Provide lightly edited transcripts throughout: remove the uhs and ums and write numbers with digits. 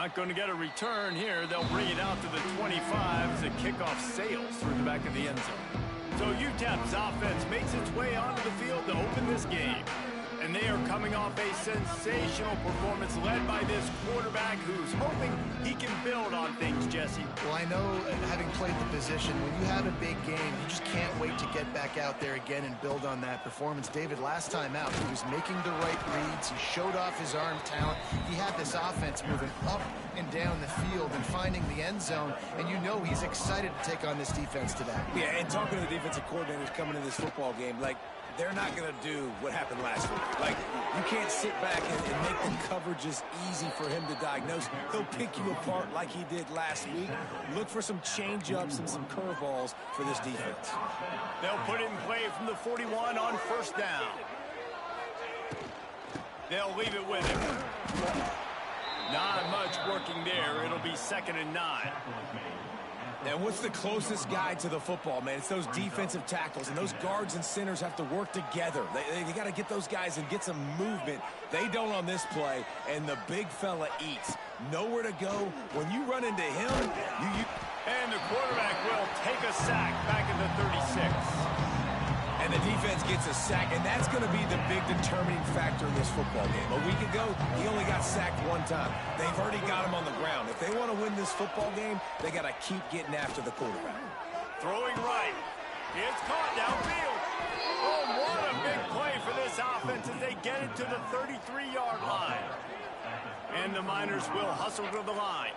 Not going to get a return here. They'll bring it out to the 25 as the kickoff sails through the back of the end zone. So UTEP's offense makes its way onto the field to open this game. And they are coming off a sensational performance led by this quarterback who's hoping he can build on things, Jesse. Well, I know, having played the position, when you have a big game, you just can't wait to get back out there again and build on that performance. David, last time out, he was making the right reads. He showed off his arm talent. He had this offense moving up and down the field and finding the end zone, and you know he's excited to take on this defense today. Yeah, and talking to the defensive coordinators coming into this football game, like, they're not going to do what happened last week. Like, you can't sit back and make the coverages easy for him to diagnose. He'll pick you apart like he did last week. Look for some change-ups and some curveballs for this defense. They'll put it in play from the 41 on first down. They'll leave it with him. Not much working there. It'll be 2nd and 9. And what's the closest guy to the football, man? It's those defensive tackles, and those guards and centers have to work together. They got to get those guys and get some movement. They don't on this play, and the big fella eats. Nowhere to go. When you run into him, And the quarterback will take a sack back at the 36. And the defense gets a sack, and that's going to be the big determining factor in this football game. A week ago, he only got sacked one time. They've already got him on the ground. If they want to win this football game, they got to keep getting after the quarterback. Throwing right. It's caught downfield. Oh, what a big play for this offense as they get it to the 33-yard line. And the Miners will hustle to the line.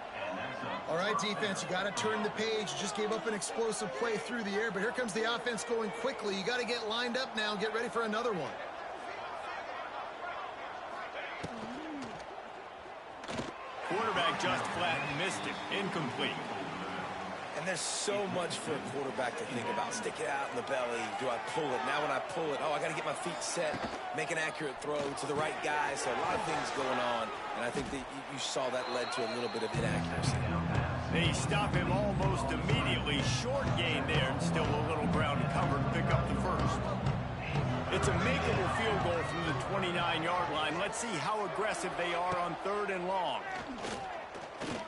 All right, defense, you got to turn the page. You just gave up an explosive play through the air, but here comes the offense going quickly. You got to get lined up now and get ready for another one. Quarterback just flat missed it. Incomplete. And there's so much for a quarterback to think about. Stick it out in the belly. Do I pull it? Now when I pull it, oh, I got to get my feet set, make an accurate throw to the right guy. So a lot of things going on. And I think that you saw that led to a little bit of inaccuracy. They stop him almost immediately. Short gain there and still a little ground covered. Pick up the first. It's a makeable field goal from the 29-yard line. Let's see how aggressive they are on 3rd and long.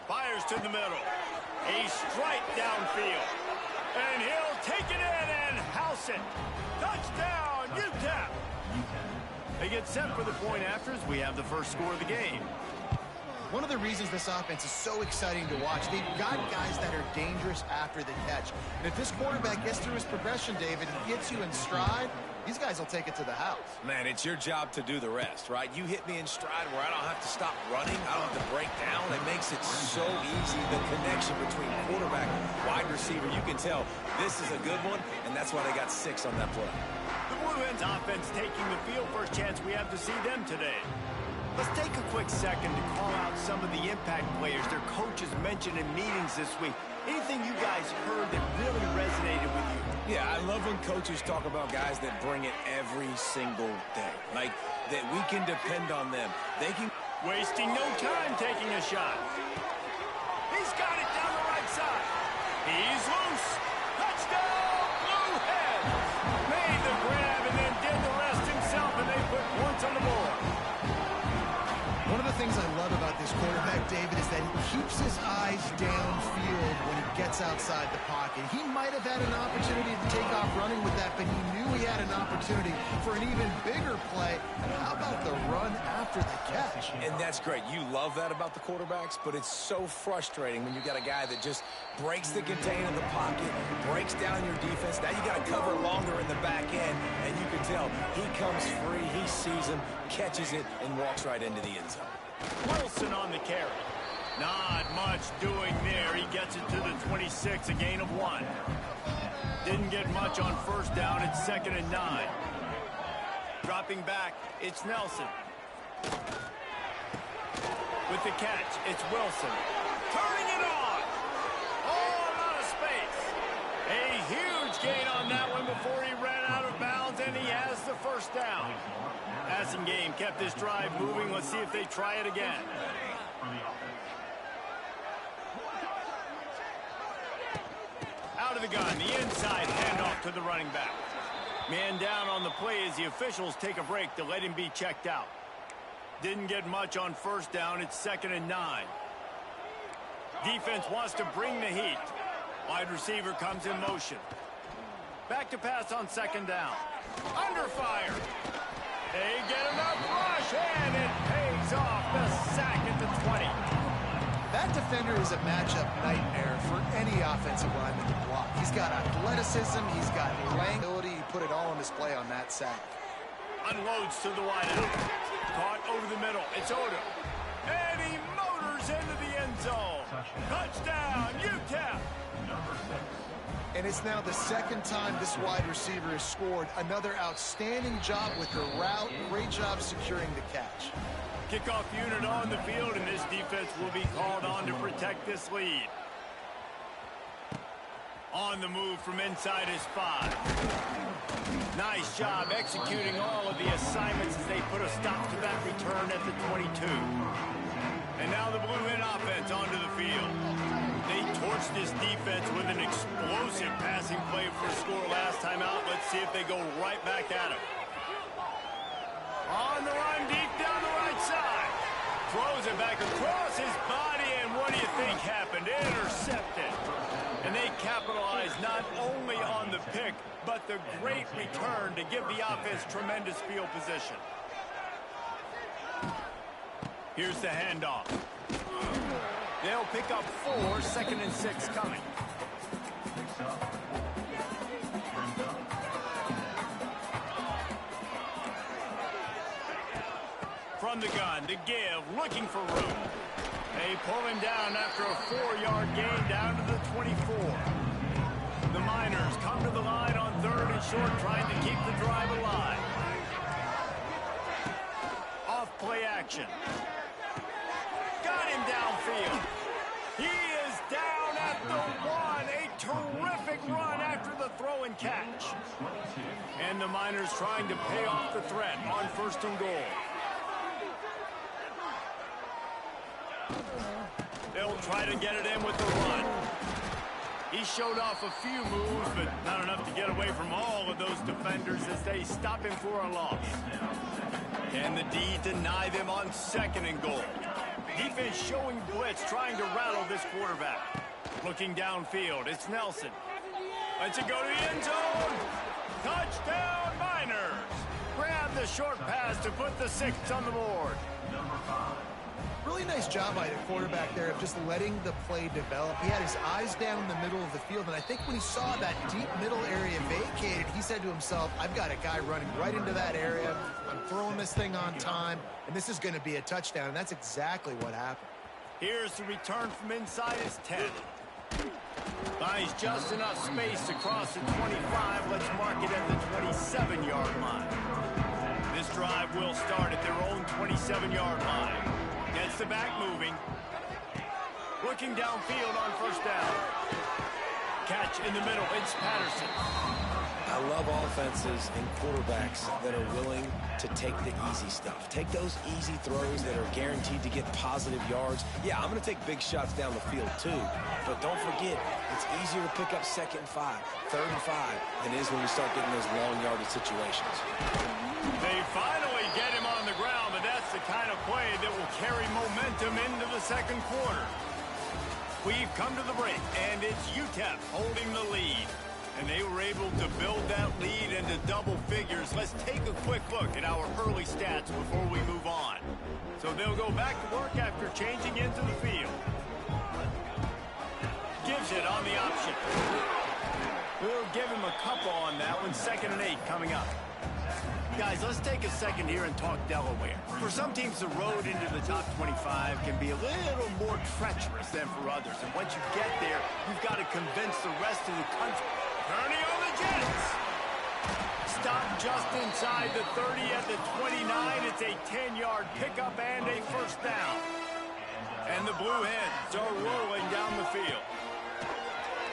Fires to the middle. A strike downfield. And he'll take it in and house it. Touchdown, UTEP. They get set for the point after as we have the first score of the game. One of the reasons this offense is so exciting to watch, they've got guys that are dangerous after the catch. And if this quarterback gets through his progression, David, and gets you in stride, these guys will take it to the house. Man, it's your job to do the rest, right? You hit me in stride where I don't have to stop running. I don't have to break down. It makes it so easy, the connection between quarterback and wide receiver. You can tell this is a good one, and that's why they got 6 on that play. The Blue Hens offense taking the field. First chance we have to see them today. Let's take a quick second to call out some of the impact players their coaches mentioned in meetings this week. Anything you guys heard that really resonated with you? Yeah, I love when coaches talk about guys that bring it every single day. Like, that we can depend on them. They can... Wasting no time taking a shot. He's got it down the right side. He's loose. Touchdown, Blue Hens. Made the grab and then did the rest himself, and they put points on the board. One of the things I love about this quarterback, David, is that he keeps his eyes downfield when he gets outside the pocket. He might have had an opportunity to take off running with that, but he knew he had an opportunity for an even bigger play. How about the run after the catch? And that's great. You love that about the quarterbacks, but it's so frustrating when you got a guy that just breaks the contain in the pocket, breaks down your defense. Now you got to cover longer in the back end, and you can tell he comes free, he sees him, catches it, and walks right into the end zone. Wilson on the carry. Not much doing there. He gets it to the 26, a gain of 1. Didn't get much on first down. It's 2nd and 9. Dropping back, it's Nelson. With the catch, it's Wilson. Turning it on. All out of space. A huge gain on that one before he ran out of bounds, and he has the first down. Passing game kept this drive moving. Let's see if they try it again. Out of the gun, the inside handoff to the running back. Man down on the play as the officials take a break to let him be checked out. Didn't get much on first down. It's 2nd and 9. Defense wants to bring the heat. Wide receiver comes in motion. Back to pass on second down. Under fire. They get enough rush, and it pays off. The sack at the 20. That defender is a matchup nightmare for any offensive lineman to block. He's got athleticism, he's got length. He put it all on display on that sack. Unloads to the wideout. Caught over the middle. It's Odom. And he motors into the end zone. Touchdown, UTEP. And it's now the second time this wide receiver has scored. Another outstanding job with the route. Great job securing the catch. Kickoff unit on the field, and this defense will be called on to protect this lead. On the move from inside his 5. Nice job executing all of the assignments as they put a stop to that return at the 22. And now the Blue Hen offense onto the field. They torched this defense with an explosive passing play for a score last time out. Let's see if they go right back at him. On the run, deep down the right side. Throws it back across his body, and what do you think happened? Intercepted. And they capitalized not only on the pick, but the great return to give the offense tremendous field position. Here's the handoff. They'll pick up 4, 2nd and 6 coming. From the gun to give, looking for room. They pull him down after a 4-yard gain down to the 24. The Miners come to the line on 3rd and short, trying to keep the drive alive. Off play action. Got him downfield. He is down at the 1. A terrific run after the throw and catch. And the Miners trying to pay off the threat on 1st and goal. They'll try to get it in with the run. He showed off a few moves, but not enough to get away from all of those defenders as they stop him for a loss. Can the D deny them on 2nd and goal? Defense showing blitz, trying to rattle this quarterback. Looking downfield, it's Nelson. Lets it go to the end zone. Touchdown, Miners. Grab the short pass to put the 6 on the board. Really nice job by the quarterback there of just letting the play develop. He had his eyes down in the middle of the field, and I think when he saw that deep middle area vacated, he said to himself, I've got a guy running right into that area. I'm throwing this thing on time, and this is going to be a touchdown, and that's exactly what happened. Here's the return from inside his 10. Finds just enough space to cross the 25. Let's mark it at the 27-yard line. This drive will start at their own 27-yard line. Gets the back moving. Looking downfield on 1st down. Catch in the middle. It's Patterson. I love offenses and quarterbacks that are willing to take the easy stuff. Take those easy throws that are guaranteed to get positive yards. Yeah, I'm going to take big shots down the field too. But don't forget, it's easier to pick up 2nd and 5, 3rd and 5 than it is when you start getting those long yardage situations. They finally get him on the ground, but that's the kind of play that will carry momentum into the 2nd quarter. We've come to the break, and it's UTEP holding the lead. And they were able to build that lead into double figures. Let's take a quick look at our early stats before we move on. So they'll go back to work after changing into the field. Gives it on the option. We'll give him a couple on that one. 2nd and 8 coming up. Guys, let's take a second here and talk Delaware. For some teams, the road into the top 25 can be a little more treacherous than for others. And once you get there, you've got to convince the rest of the country. Turning on the Jets. Stop just inside the 30 at the 29. It's a 10-yard pickup and a 1st down. And the Blue Hens are rolling down the field.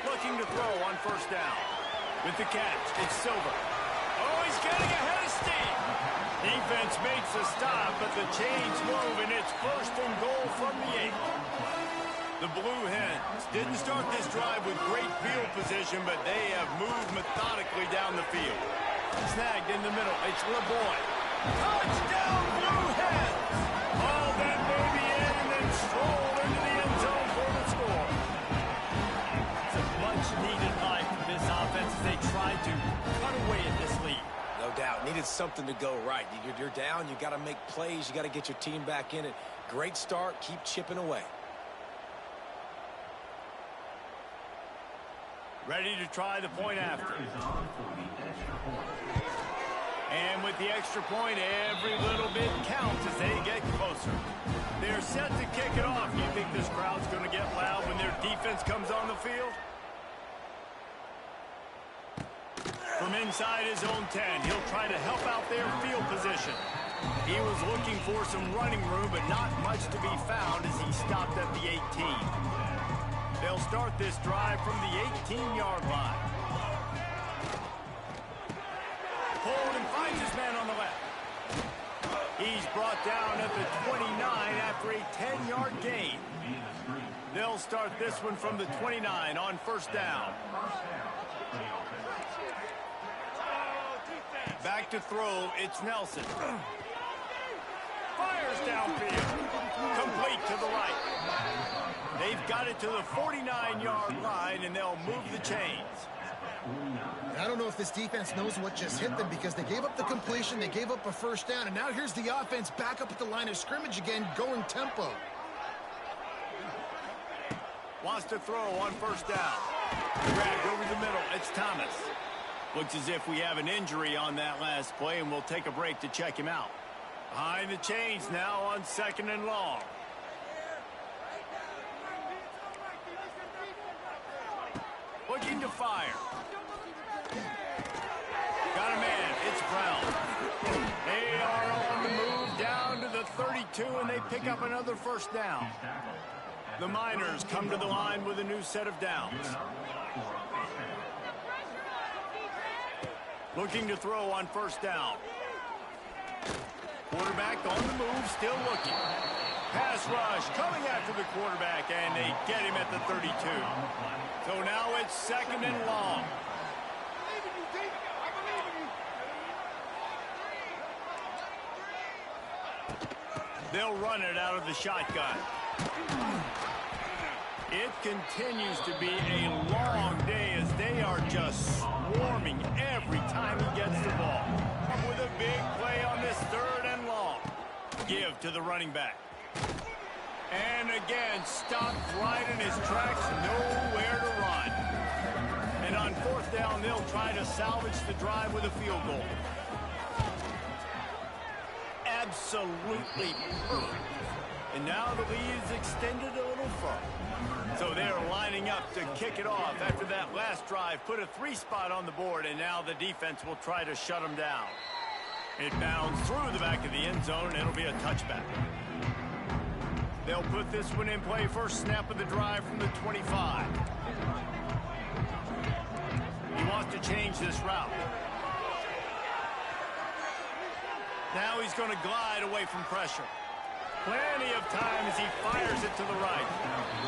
Looking to throw on 1st down. With the catch, it's Silver. Oh, he's getting ahead of steam. Defense makes a stop, but the chains move, and it's 1st and goal from the 8. The Blue Hens didn't start this drive with great field position, but they have moved methodically down the field. Snagged in the middle. It's LeBoy. Touchdown, Blue Hens! All that baby in and then strolled into the end zone for the score. needed something to go right. You're down. You got to make plays. You got to get your team back in it. Great start. Keep chipping away. Ready to try the point after. And with the extra point, every little bit counts as they get closer. They're set to kick it off. You think this crowd's going to get loud when their defense comes on the field? From inside his own 10, he'll try to help out their field position. He was looking for some running room, but not much to be found as he stopped at the 18. They'll start this drive from the 18-yard line. Hold and finds his man on the left. He's brought down at the 29 after a 10-yard gain. They'll start this one from the 29 on first down. Back to throw, it's Nelson. Fires downfield. Complete to the right. They've got it to the 49-yard line, and they'll move the chains. I don't know if this defense knows what just hit them because they gave up the completion, they gave up a first down, and now here's the offense back up at the line of scrimmage again, going tempo. Wants to throw on first down. Dragged over the middle, it's Thomas. Looks as if we have an injury on that last play, and we'll take a break to check him out. Behind the chains now on second and long. Looking to fire. Got a man, it's Brown. They are on the move down to the 32, and they pick up another first down. The Miners come to the line with a new set of downs. Looking to throw on first down. Quarterback on the move, still looking. Pass rush coming after the quarterback, and they get him at the 32. So now it's second and long. They'll run it out of the shotgun. It continues to be a long day as they are just swarming every time he gets the ball. With a big play on this third and long. Give to the running back. And again, stopped right in his tracks, nowhere to run. And on fourth down, they'll try to salvage the drive with a field goal. Absolutely perfect. And now the lead is extended a little further. So they're lining up to kick it off after that last drive. Put a 3-spot on the board, and now the defense will try to shut them down. It bounds through the back of the end zone, and it'll be a touchback. They'll put this one in play. First snap of the drive from the 25. He wants to change this route. Now he's going to glide away from pressure. Plenty of time as he fires it to the right.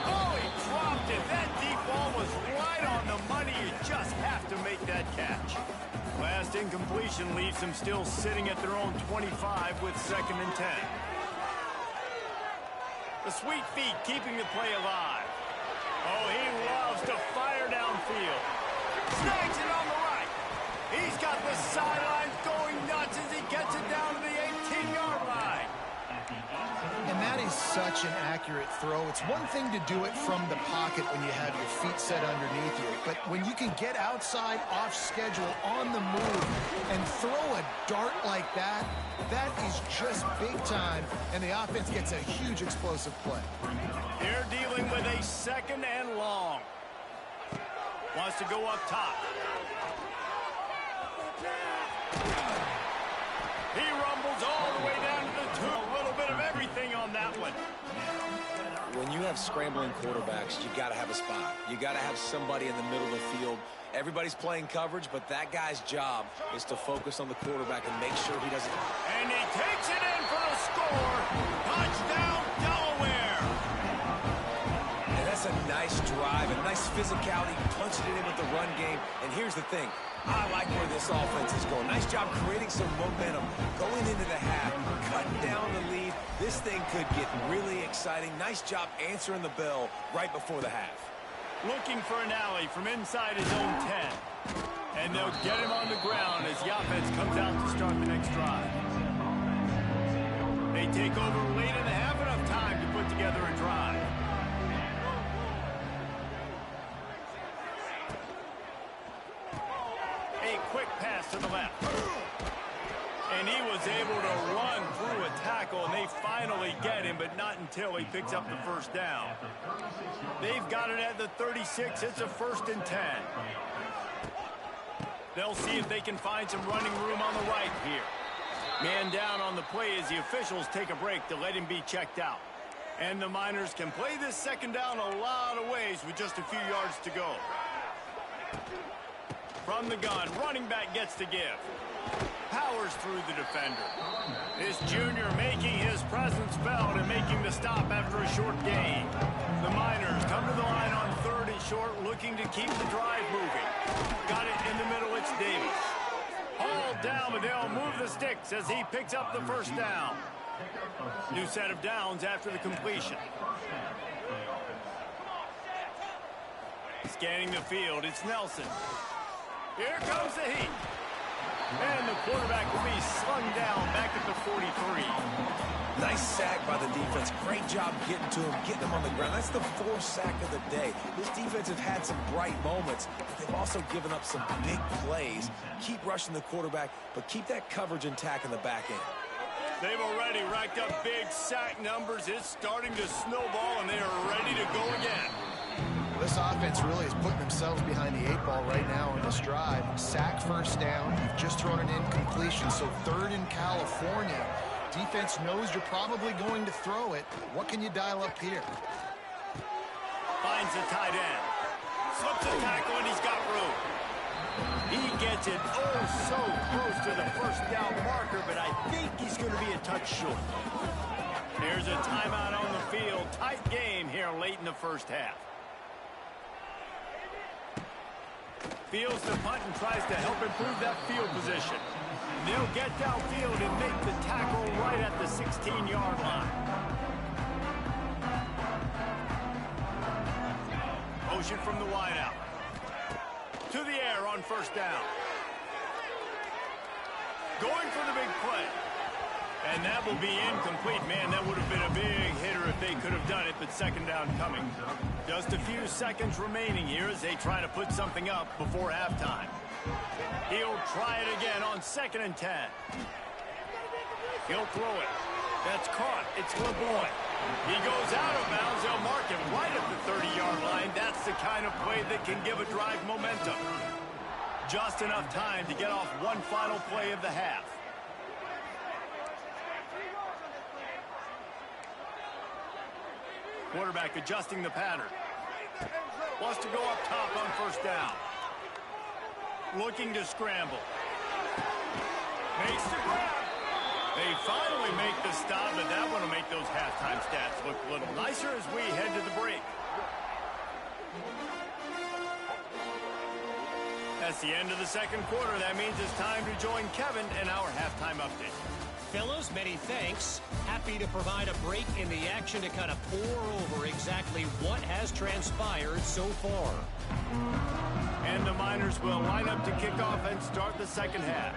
Oh, he dropped it. That deep ball was right on the money. You just have to make that catch. Last incompletion leaves them still sitting at their own 25 with second and 10. The sweet feet keeping the play alive. Oh, he loves to fire downfield. Snags it on the right. He's got the sidelines going nuts as he gets it down to the 18-yard line. And that is such an accurate throw. It's one thing to do it from the pocket when you have your feet set underneath you, but when you can get outside, off schedule, on the move, and throw a dart like that, that is just big time, and the offense gets a huge explosive play. They're dealing with a second and long. Wants to go up top. He rumbles all the way down to the 2. A little bit of everything on that one. When you have scrambling quarterbacks, you got to have a spot. You got to have somebody in the middle of the field. Everybody's playing coverage, but that guy's job is to focus on the quarterback and make sure he doesn't. And he takes it in for a score. Touchdown, Delaware. And that's a nice drive, a nice physicality, punching it in with the run game. And here's the thing. I like where this offense is going. Nice job creating some momentum, going into the half, cutting down the lead. This thing could get really exciting. Nice job answering the bell right before the half. Looking for an alley from inside his own 10. And they'll get him on the ground as the offense comes out to start the next drive. They take over late and have enough time to put together a drive. A quick pass to the left. And he was able to run through a tackle, and they finally get him, but not until he picks up the first down. They've got it at the 36. It's a 1st and 10. They'll see if they can find some running room on the right here. Man down on the play as the officials take a break to let him be checked out. And the Miners can play this second down a lot of ways with just a few yards to go. From the gun, running back gets to give. Powers through the defender. This junior making his presence felt and making the stop after a short gain. The Miners come to the line on 3rd and short, looking to keep the drive moving. Got it in the middle, it's Davis. Hauled down, but they'll move the sticks as he picks up the first down. New set of downs after the completion. Scanning the field, it's Nelson. Here comes the heat. And the quarterback will be slung down back at the 43. Nice sack by the defense. Great job getting to him, getting him on the ground. That's the 4th sack of the day. This defense has had some bright moments, but they've also given up some big plays. Keep rushing the quarterback, but keep that coverage intact in the back end. They've already racked up big sack numbers. It's starting to snowball, and they are ready to go again. This offense really is putting themselves behind the 8 ball right now in this drive. Sack, 1st down. You've just thrown an incompletion, so 3rd in California. Defense knows you're probably going to throw it. What can you dial up here? Finds the tight end. Slips a tackle, and he's got room. He gets it so close to the first down marker, but I think he's going to be a touch short. There's a timeout on the field. Tight game here late in the first half. Fields the punt and tries to help improve that field position. They'll get downfield and make the tackle right at the 16-yard line. Motion from the wideout. To the air on 1st down. Going for the big play. And that will be incomplete. Man, that would have been a big hitter if they could have done it, but 2nd down coming. Just a few seconds remaining here as they try to put something up before halftime. He'll try it again on 2nd and 10. He'll throw it. That's caught. It's LeBoy. He goes out of bounds. They'll mark him right at the 30-yard line. That's the kind of play that can give a drive momentum. Just enough time to get off one final play of the half. Quarterback adjusting the pattern. Wants to go up top on 1st down. Looking to scramble. Makes the grab. They finally make the stop, but that one will make those halftime stats look a little nicer as we head to the break. That's the end of the 2nd quarter. That means it's time to join Kevin in our halftime update. Fellas, many thanks. Happy to provide a break in the action to kind of pour over exactly what has transpired so far. And the Miners will line up to kick off and start the 2nd half.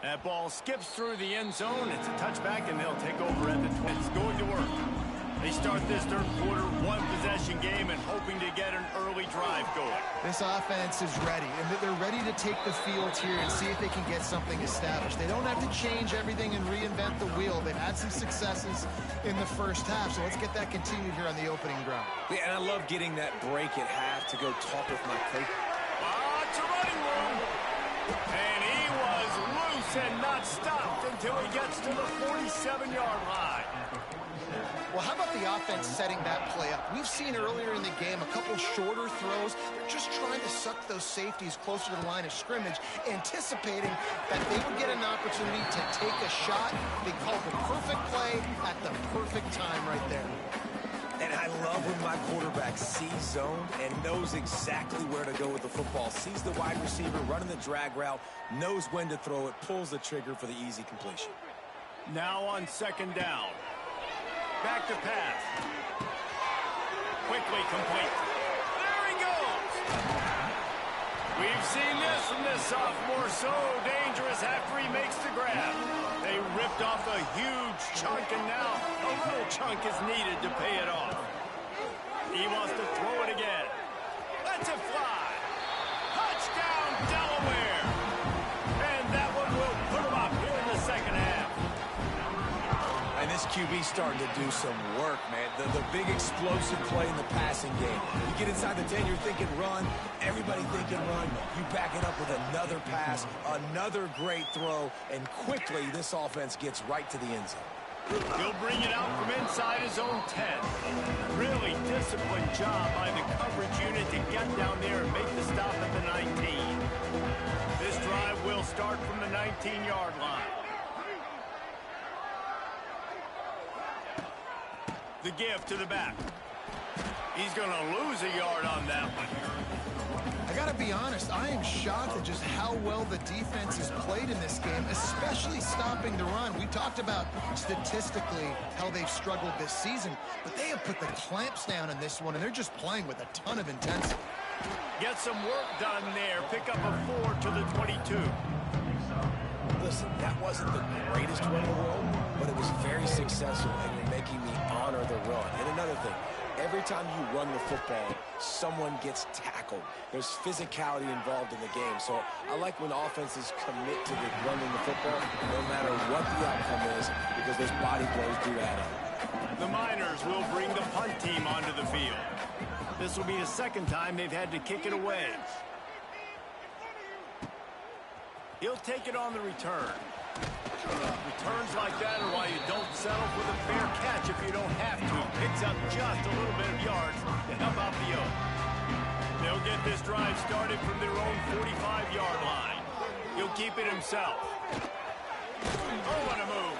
That ball skips through the end zone. It's a touchback, and they'll take over at the 20. It's going to work. They start this 3rd quarter, 1-possession game, and hoping to get an early drive going. This offense is ready, and they're ready to take the field here and see if they can get something established. They don't have to change everything and reinvent the wheel. They've had some successes in the first half, so let's get that continued here on the opening drive. Yeah, and I love getting that break at half to go talk with my coach. Lots of running room. And he was loose and not stopped until he gets to the 47-yard line. Well, how about the offense setting that play up? We've seen earlier in the game a couple shorter throws. They're just trying to suck those safeties closer to the line of scrimmage, anticipating that they would get an opportunity to take a shot. They called the perfect play at the perfect time right there. And I love when my quarterback sees zoned and knows exactly where to go with the football. Sees the wide receiver running the drag route, knows when to throw it, pulls the trigger for the easy completion. Now on 2nd down. Back to pass. Quickly complete. We've seen this from this sophomore, so dangerous after he makes the grab. They ripped off a huge chunk, and now a little chunk is needed to pay it off. He wants to throw it again. Lets it fly. Touchdown, Delaware. And that one will put him up here in the second half. And this QB starting to do some work, man. The big explosive play in the passing game. You get inside the 10, you're thinking run. Everybody thinking run. You back it up with another pass, another great throw, and quickly this offense gets right to the end zone. He'll bring it out from inside his own 10. Really disciplined job by the coverage unit to get down there and make the stop at the 19. This drive will start from the 19-yard line. The give to the back. He's going to lose a yard on that one. I got to be honest, I am shocked at just how well the defense has played in this game, especially stopping the run. We talked about statistically how they've struggled this season, but they have put the clamps down in this one, and they're just playing with a ton of intensity. Get some work done there. Pick up a 4 to the 22. Listen, that wasn't the greatest run in the world, but it was very successful, and you're making me honor the run. And another thing, every time you run the football, someone gets tackled. There's physicality involved in the game. So I like when offenses commit to the running the football, no matter what the outcome is, because those body blows do add up. The Miners will bring the punt team onto the field. This will be the second time they've had to kick it away. He'll take it on the return. Returns like that are why you don't settle for the fair catch if you don't have to. Picks up just a little bit of yards to help out the Oak. They'll get this drive started from their own 45-yard line. He'll keep it himself. Oh, what a move.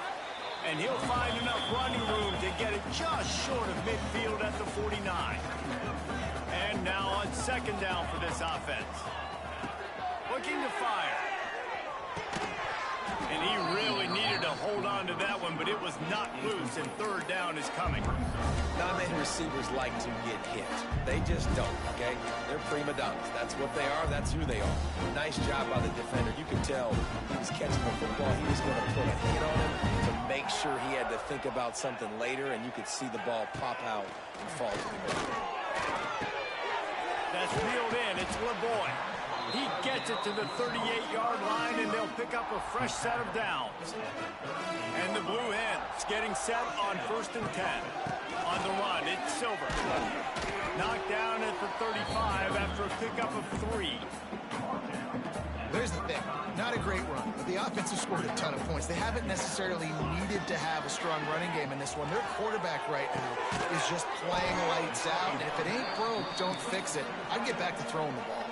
And he'll find enough running room to get it just short of midfield at the 49. And now on second down for this offense. Looking to fire. And he really needed to hold on to that one, but it was not loose, and third down is coming. Not many receivers like to get hit. They just don't, okay? They're prima donnas. That's what they are. That's who they are. Nice job by the defender. You could tell he was catching the football. He was going to put a hit on him to make sure he had to think about something later, and you could see the ball pop out and fall to the ground. That's reeled in. It's LeBoy. He gets it to the 38-yard line, and they'll pick up a fresh set of downs. And the Blue Hens getting set on 1st and 10. On the run, it's Silver. Knocked down at the 35 after a pickup of 3. There's the thing. Not a great run, but the offense has scored a ton of points. They haven't necessarily needed to have a strong running game in this one. Their quarterback right now is just playing lights out, and if it ain't broke, don't fix it. I'd get back to throwing the ball.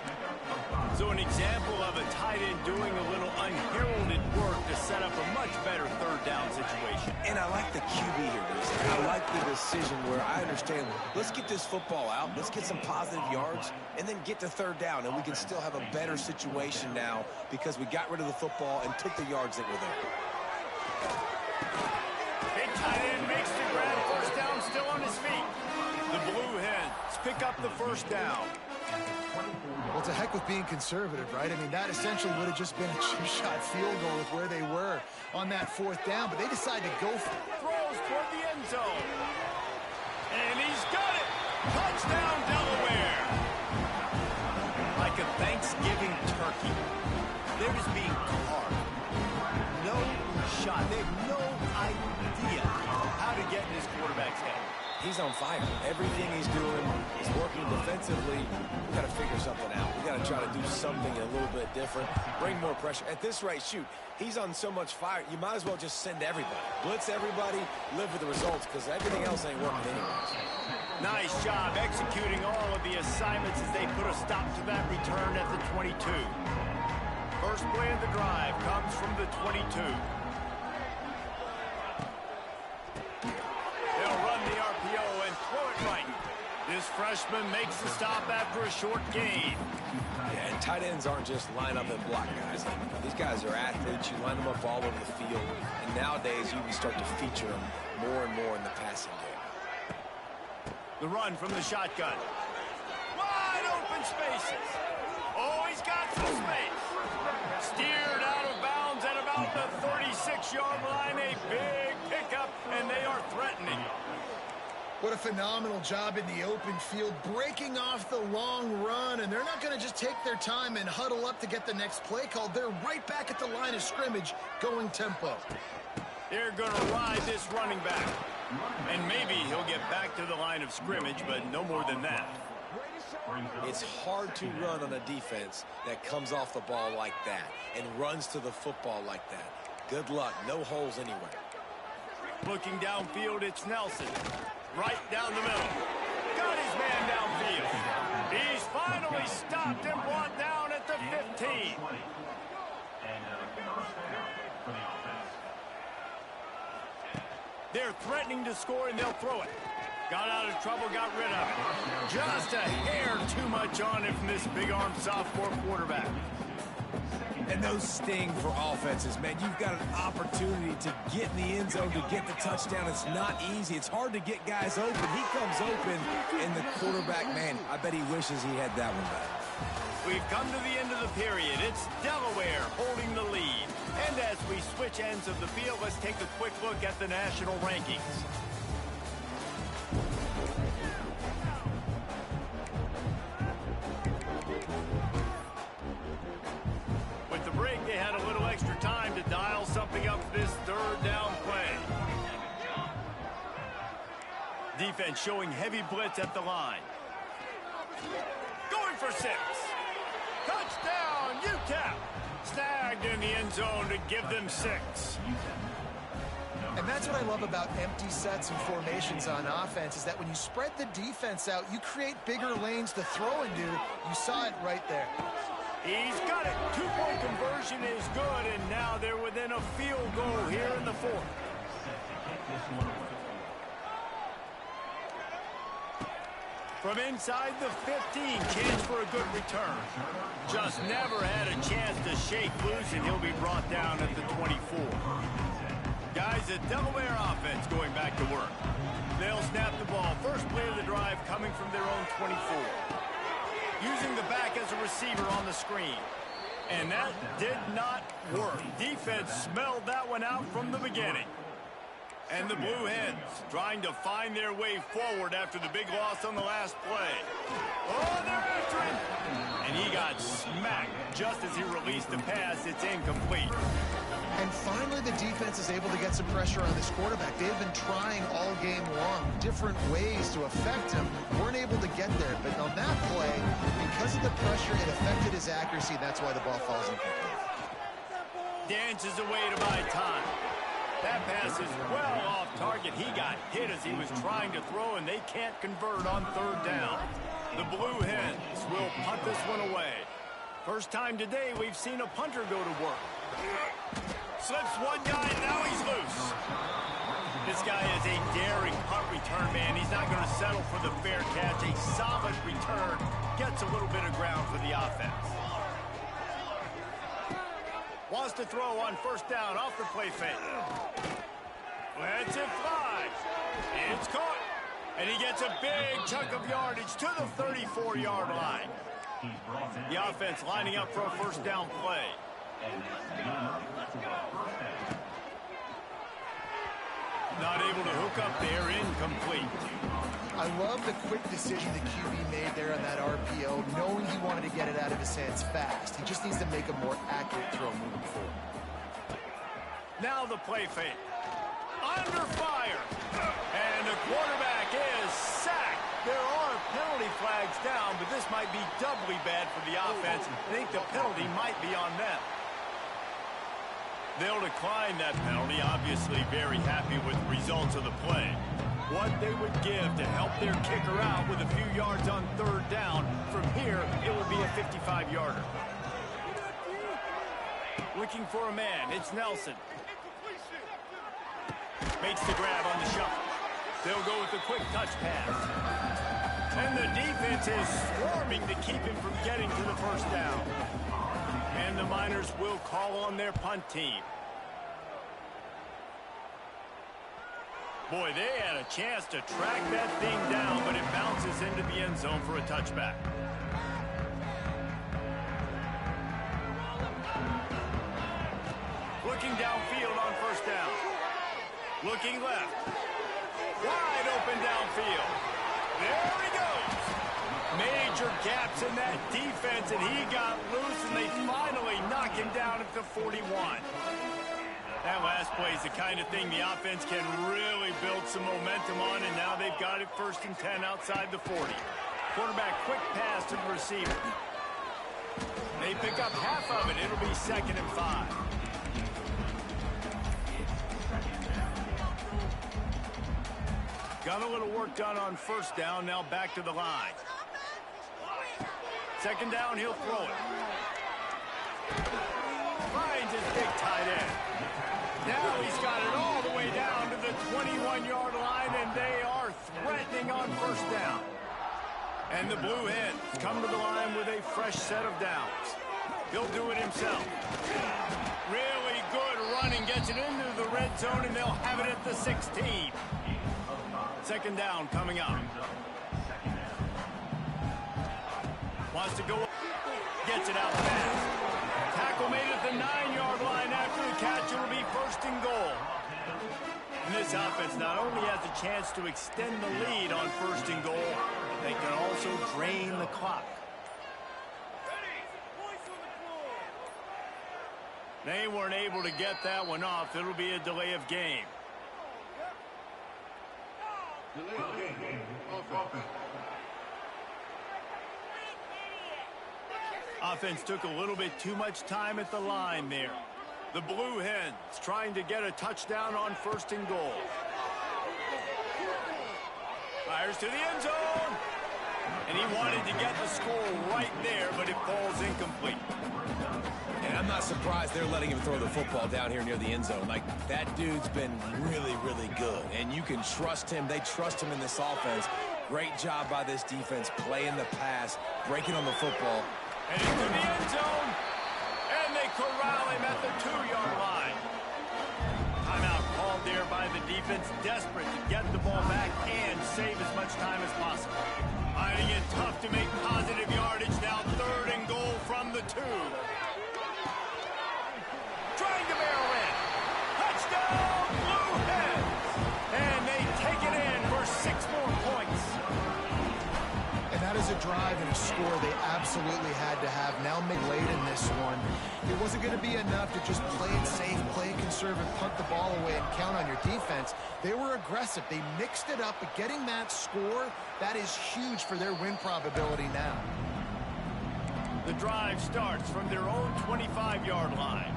So an example of a tight end doing a little unheralded work to set up a much better third down situation. And I like the QB here. I like the decision where I understand, let's get this football out, let's get some positive yards, and then get to third down, and we can still have a better situation now because we got rid of the football and took the yards that were there. Big tight end makes the grab, first down, still on his feet. The Blue Hens pick up the first down. Well, to heck with being conservative, right? I mean, that essentially would have just been a chip-shot field goal with where they were on that fourth down, but they decided to go for it. Throws toward the end zone. And he's got it! Touchdown, Delaware! Like a Thanksgiving turkey. They're just being carved. No shot. They have no idea how to get in his quarterback's head. He's on fire. Everything he's doing is working defensively. We got to figure something out. We got to try to do something a little bit different. Bring more pressure. At this rate, shoot, he's on so much fire, you might as well just send everybody. Blitz everybody, live with the results, because everything else ain't working anyways. Nice job executing all of the assignments as they put a stop to that return at the 22. First play of the drive comes from the 22. They'll run the RPO and throw it right. This freshman makes the stop after a short gain. Yeah, and tight ends aren't just line up and block guys. These guys are athletes. You line them up all over the field. And nowadays, you can start to feature them more and more in the passing game. The run from the shotgun. Wide open spaces. Oh, he's got 6-yard line, a big pickup, and they are threatening. What a phenomenal job in the open field, breaking off the long run, and they're not going to just take their time and huddle up to get the next play called. They're right back at the line of scrimmage, going tempo. They're going to ride this running back, and maybe he'll get back to the line of scrimmage, but no more than that. It's hard to run on a defense that comes off the ball like that and runs to the football like that. Good luck. No holes anywhere. Looking downfield, it's Nelson. Right down the middle. Got his man downfield. He's finally stopped and brought down at the 15. They're threatening to score, and they'll throw it. Got out of trouble, got rid of it. Just a hair too much on it from this big-armed sophomore quarterback. And those sting for offenses, man. You've got an opportunity to get in the end zone, to get the touchdown. It's not easy. It's hard to get guys open. He comes open, and the quarterback, man, I bet he wishes he had that one back. We've come to the end of the period. It's Delaware holding the lead. And as we switch ends of the field, let's take a quick look at the national rankings. With the break, they had a little extra time to dial something up for this third down play. Defense showing heavy blitz at the line. Going for 6. Touchdown, UTEP. Snagged in the end zone to give them 6. And that's what I love about empty sets and formations on offense, is that when you spread the defense out, you create bigger lanes to throw into. You saw it right there. He's got it. 2-point conversion is good, and now they're within a field goal here in the 4th. From inside the 15, chance for a good return. Just never had a chance to shake loose, and he'll be brought down at the 24. Guys, the Delaware offense going back to work. They'll snap the ball. First play of the drive coming from their own 24. Using the back as a receiver on the screen. And that did not work. Defense smelled that one out from the beginning. And the Blue Hens trying to find their way forward after the big loss on the last play. Oh, they're after him. And he got smacked just as he released the pass. It's incomplete. And finally, the defense is able to get some pressure on this quarterback. They've been trying all game long, different ways to affect him. Weren't able to get there. But on that play, because of the pressure, it affected his accuracy. That's why the ball falls incomplete. Dances away to buy time. That pass is well off target. He got hit as he was trying to throw, and they can't convert on third down. The Blue Hens will punt this one away. First time today we've seen a punter go to work. Slips one guy, and now he's loose. This guy is a daring punt return man. He's not going to settle for the fair catch. A solid return. Gets a little bit of ground for the offense. Wants to throw on first down off the play fake. Lets it fly. It's caught. And he gets a big chunk of yardage to the 34-yard line. The offense lining up for a first down play. Not able to hook up there, incomplete. I love the quick decision the QB made there on that RPO, knowing he wanted to get it out of his hands fast. He just needs to make a more accurate throw moving forward. Now the play fake. Under fire. And the quarterback is sacked. There are penalty flags down, but this might be doubly bad for the offense. I think the penalty might be on them. They'll decline that penalty, obviously very happy with the results of the play. What they would give to help their kicker out with a few yards on third down. From here, it will be a 55-yarder. Looking for a man. It's Nelson. Makes the grab on the shuffle. They'll go with a quick touch pass. And the defense is swarming to keep him from getting to the first down. And the Miners will call on their punt team. Boy, they had a chance to track that thing down, but it bounces into the end zone for a touchback. Looking downfield on first down. Looking left. Wide open downfield. There he goes. Major gaps in that defense, and he got loose, and they finally knock him down at the 41. That last play is the kind of thing the offense can really build some momentum on, and now they've got it 1st and 10 outside the 40. Quarterback quick pass to the receiver. They pick up half of it. It'll be 2nd and 5. Got a little work done on first down. Now back to the line. 2nd down, he'll throw it. Finds his big tight end. Now he's got it all the way down to the 21-yard line, and they are threatening on first down. And the Blue Hens come to the line with a fresh set of downs. He'll do it himself. Really good running, gets it into the red zone, and they'll have it at the 16. 2nd down coming up. Wants to go up. Gets it out fast. Tackle made at the 9-yard line after the catch. It'll be 1st and goal. And this offense not only has a chance to extend the lead on 1st and goal, they can also drain the clock. They weren't able to get that one off. It'll be a delay of game. Offense took a little bit too much time at the line there. The Blue Hens trying to get a touchdown on 1st and goal. Fires to the end zone. And he wanted to get the score right there, but it falls incomplete. And I'm not surprised they're letting him throw the football down here near the end zone. Like, that dude's been really, really good. And you can trust him. They trust him in this offense. Great job by this defense playing the pass, breaking on the football. And into the end zone. And they corral him at the 2-yard line. Timeout called there by the defense, desperate to get the ball back and save as much time as possible. Finding it tough to make positive yardage. Now 3rd and goal from the 2. Trying to barrel in. Touchdown, Blue Hens. And they take it in for 6 more points. And that is a drive and a score they absolutely had to have. Now late in this one, it wasn't going to be enough to just play it safe, play it conservative, punt the ball away, and count on your defense. They were aggressive. They mixed it up, but getting that score, that is huge for their win probability now. The drive starts from their own 25-yard line.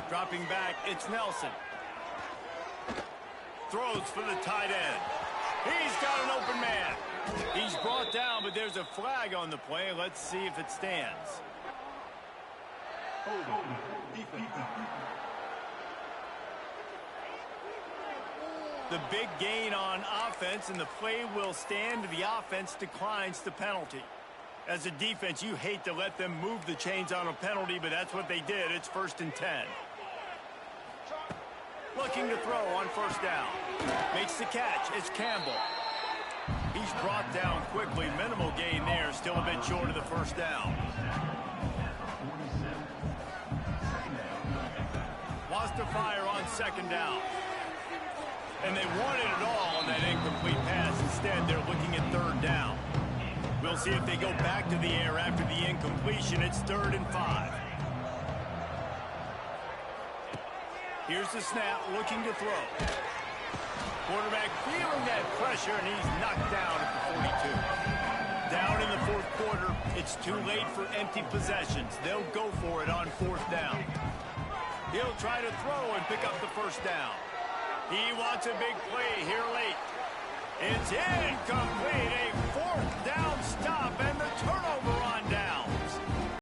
Dropping back, it's Nelson. Throws for the tight end. He's got an open man. He's brought down, but there's a flag on the play. Let's see if it stands. The big gain on offense, and the play will stand. The offense declines the penalty. As a defense, you hate to let them move the chains on a penalty, but that's what they did. It's 1st and 10. Looking to throw on first down. Makes the catch. It's Campbell. He's brought down quickly. Minimal gain there. Still a bit short of the first down. Wants to fire on 2nd down. And they wanted it all on that incomplete pass. Instead, they're looking at 3rd down. We'll see if they go back to the air after the incompletion. It's 3rd and 5. Here's the snap, looking to throw. Quarterback feeling that pressure, and he's knocked down at the 42. Down in the 4th quarter, it's too late for empty possessions. They'll go for it on 4th down. He'll try to throw and pick up the first down. He wants a big play here late. It's incomplete, a 4th down stop, and the turnover.